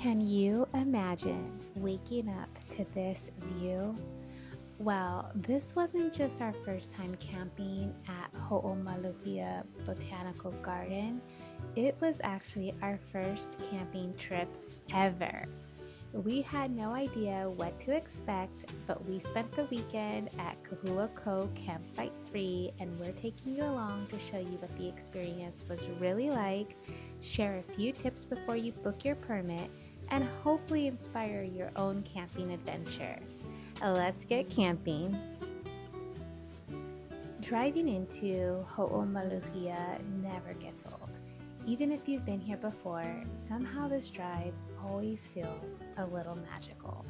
Can you imagine waking up to this view? Well, this wasn't just our first time camping at Hoʻomaluhia Botanical Garden. It was actually our first camping trip ever. We had no idea what to expect, but we spent the weekend at Koʻolau Campsite 3, and we're taking you along to show you what the experience was really like, share a few tips before you book your permit, and hopefully inspire your own camping adventure. Let's get camping. Driving into Hoʻomaluhia never gets old. Even if you've been here before, somehow this drive always feels a little magical.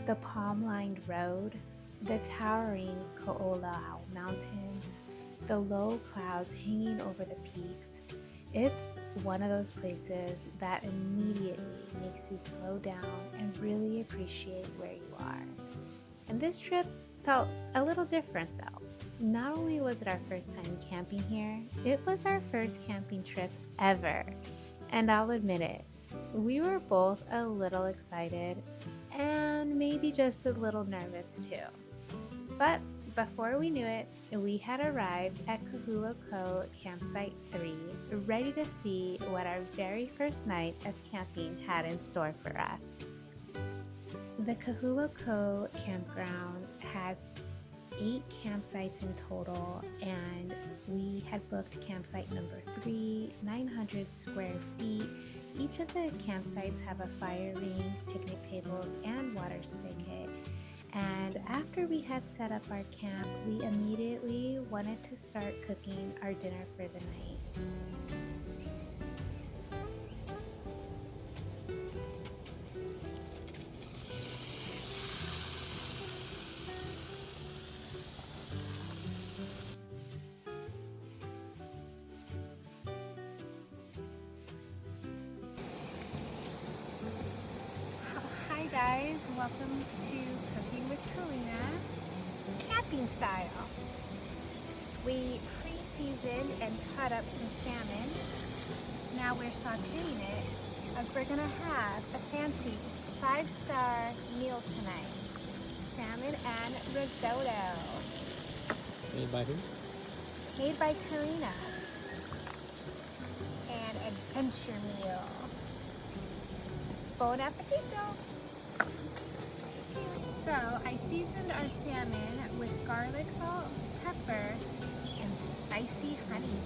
The palm-lined road, the towering Koʻolau Mountains, the low clouds hanging over the peaks. It's one of those places that immediately makes you slow down and really appreciate where you are. And this trip felt a little different though. Not only was it our first time camping here, it was our first camping trip ever. And I'll admit it, we were both a little excited and maybe just a little nervous too. But before we knew it, we had arrived at Koʻolau Campsite 3, ready to see what our very first night of camping had in store for us. The Koʻolau campground had 8 campsites in total, and we had booked campsite number 3, 900 square feet. Each of the campsites have a fire ring, picnic tables, and water spigot. And after we had set up our camp, we immediately wanted to start cooking our dinner for the night. Hi guys, welcome to Cooking with Karina, camping style. We pre-seasoned and cut up some salmon. Now we're sauteing it as we're gonna have a fancy 5-star meal tonight. Salmon and risotto. Made by who? Made by Karina. An adventure meal. Bon appetito! So I seasoned our salmon with garlic, salt, pepper, and spicy honey.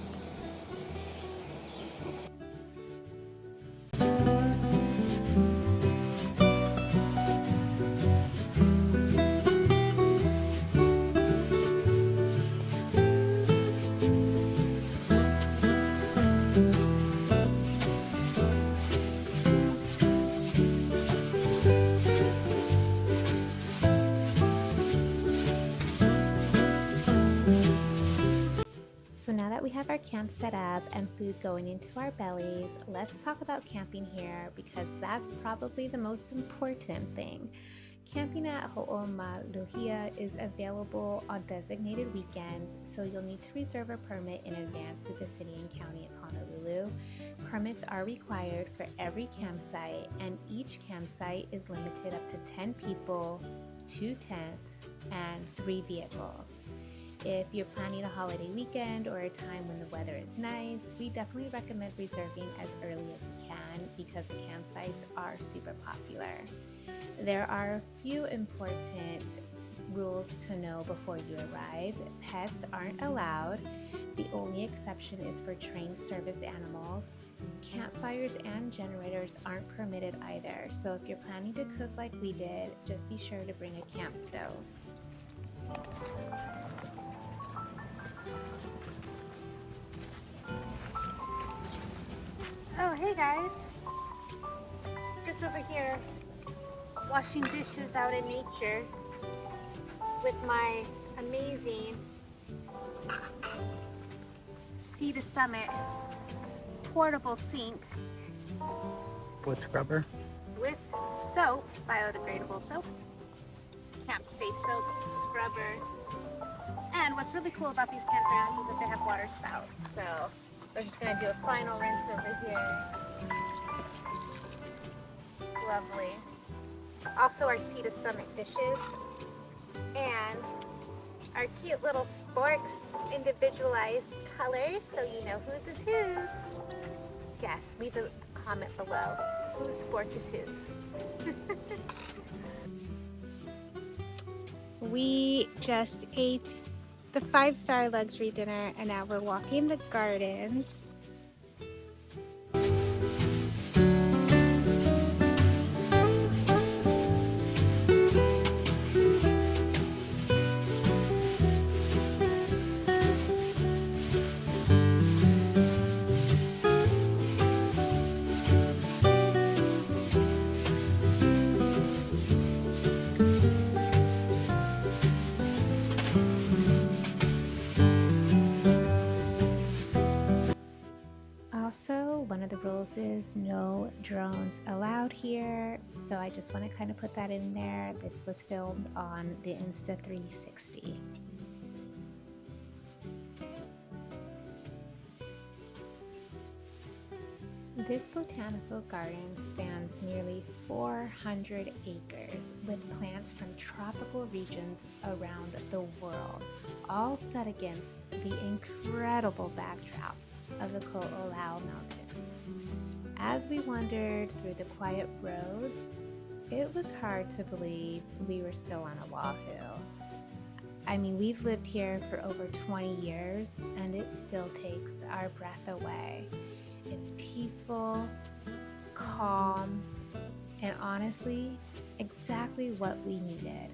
So now that we have our camp set up and food going into our bellies, let's talk about camping here because that's probably the most important thing. Camping at Hoʻomaluhia is available on designated weekends, so you'll need to reserve a permit in advance through the city and county of Honolulu. Permits are required for every campsite, and each campsite is limited up to 10 people, 2 tents, and 3 vehicles. If you're planning a holiday weekend or a time when the weather is nice, we definitely recommend reserving as early as you can because the campsites are super popular. There are a few important rules to know before you arrive. Pets aren't allowed. The only exception is for trained service animals. Campfires and generators aren't permitted either, so if you're planning to cook like we did, just be sure to bring a camp stove. Oh, hey guys. Just over here washing dishes out in nature with my amazing Sea to Summit portable sink. With scrubber? With soap, biodegradable soap, camp safe soap, scrubber. And what's really cool about these campgrounds is that they have water spouts. So we're just gonna do a final rinse over here. lovely. Also our Sea to Summit dishes and our cute little sporks, individualized colors so you know whose is whose. Yes, leave a comment below. Whose spork is whose? We just ate the 5-star luxury dinner and now we're walking the gardens. Also, one of the rules is no drones allowed here, so I just want to kind of put that in there. This was filmed on the Insta360. This botanical garden spans nearly 400 acres with plants from tropical regions around the world, all set against the incredible backdrop of the Koʻolau Mountains. As we wandered through the quiet roads, it was hard to believe we were still on Oʻahu. I mean, we've lived here for over 20 years and it still takes our breath away. It's peaceful, calm, and honestly, exactly what we needed.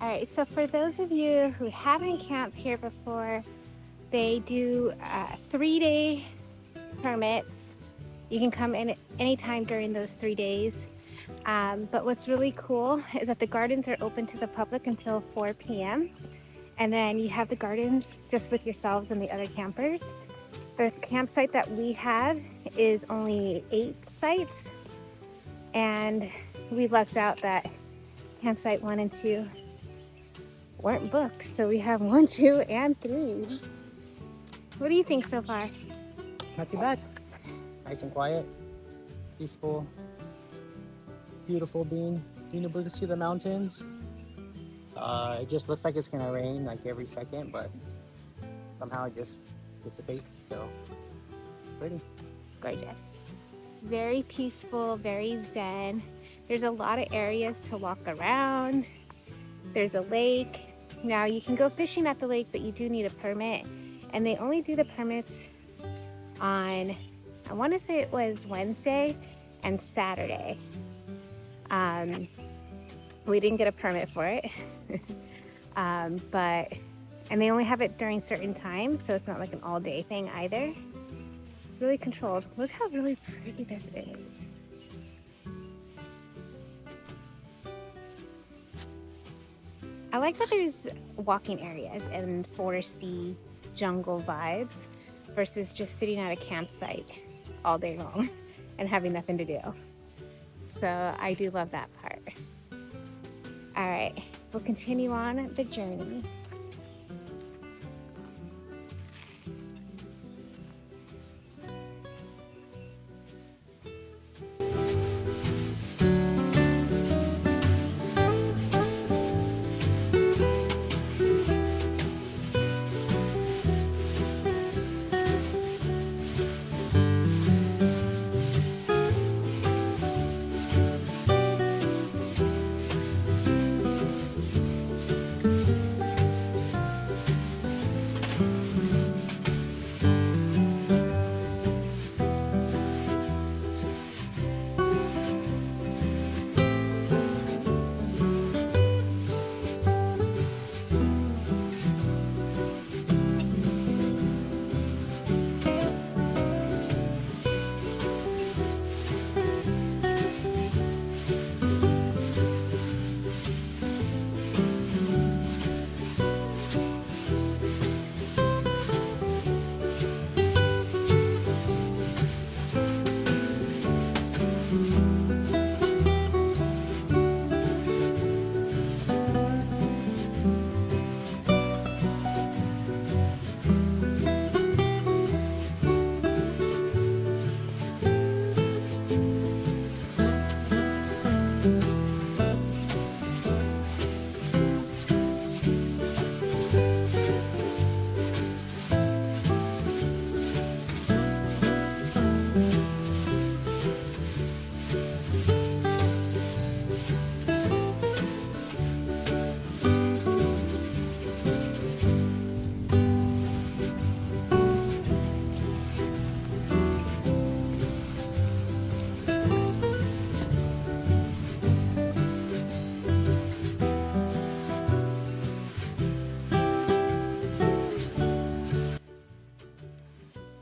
Alright, so for those of you who haven't camped here before, they do 3-day permits. You can come in anytime during those 3 days. But what's really cool is that the gardens are open to the public until 4 p.m. And then you have the gardens just with yourselves and the other campers. The campsite that we have is only 8 sites. And we lucked out that campsite 1 and 2 weren't booked. So we have 1, 2, and 3. What do you think so far? Not too bad. Nice and quiet, peaceful, beautiful being able to see the mountains. It just looks like it's gonna rain like every second, but somehow it just dissipates, so pretty. It's gorgeous. It's very peaceful, very zen. There's a lot of areas to walk around. There's a lake. Now you can go fishing at the lake, but you do need a permit. And they only do the permits on, I want to say it was Wednesday and Saturday. We didn't get a permit for it. And they only have it during certain times, so it's not like an all-day thing either. It's really controlled. Look how really pretty this is. I like that there's walking areas and foresty jungle vibes versus just sitting at a campsite all day long and having nothing to do. So I do love that part. All right, we'll continue on the journey.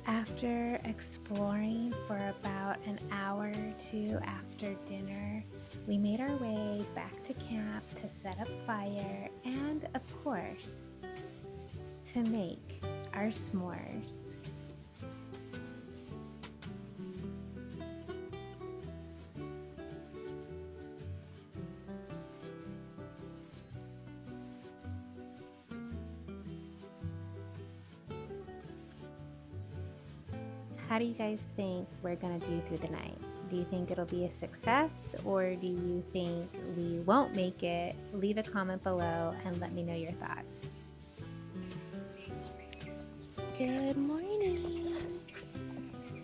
After exploring for about an hour or two after dinner, we made our way back to camp to set up fire and, of course, to make our s'mores. How do you guys think we're gonna do through the night? Do you think it'll be a success, or do you think we won't make it? Leave a comment below and let me know your thoughts. Good morning.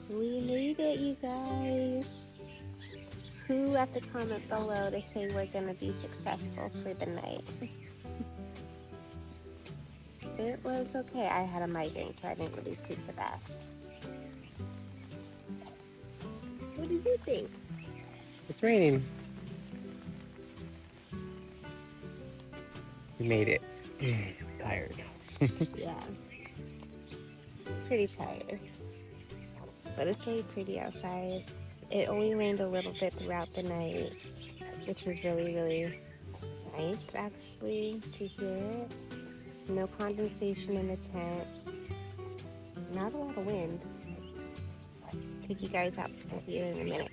We made it, you guys. Who at the comment below to say we're gonna be successful for the night? It was okay. I had a migraine, so I didn't really sleep the best. What did you think? It's raining. We made it. Tired. Yeah. Pretty tired. But it's really pretty outside. It only rained a little bit throughout the night, which was really, really nice actually to hear it. No condensation in the tent. Not a lot of wind. Take you guys out to the view in a minute.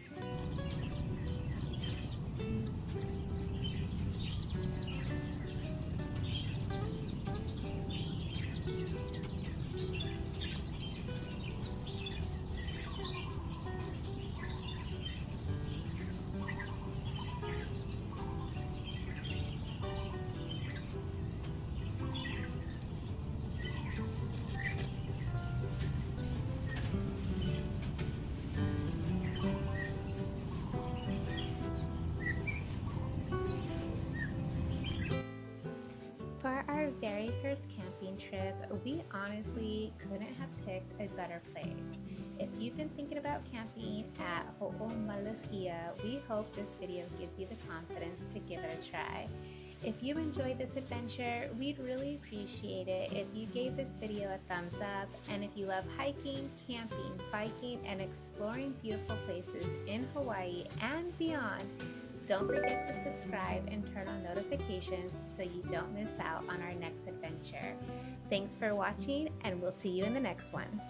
For our very first camping trip, we honestly couldn't have picked a better place. If you've been thinking about camping at Hoʻomaluhia, we hope this video gives you the confidence to give it a try. If you enjoyed this adventure, we'd really appreciate it if you gave this video a thumbs up, and if you love hiking, camping, biking, and exploring beautiful places in Hawaii and beyond, don't forget to subscribe and turn on notifications so you don't miss out on our next adventure. Thanks for watching, and we'll see you in the next one.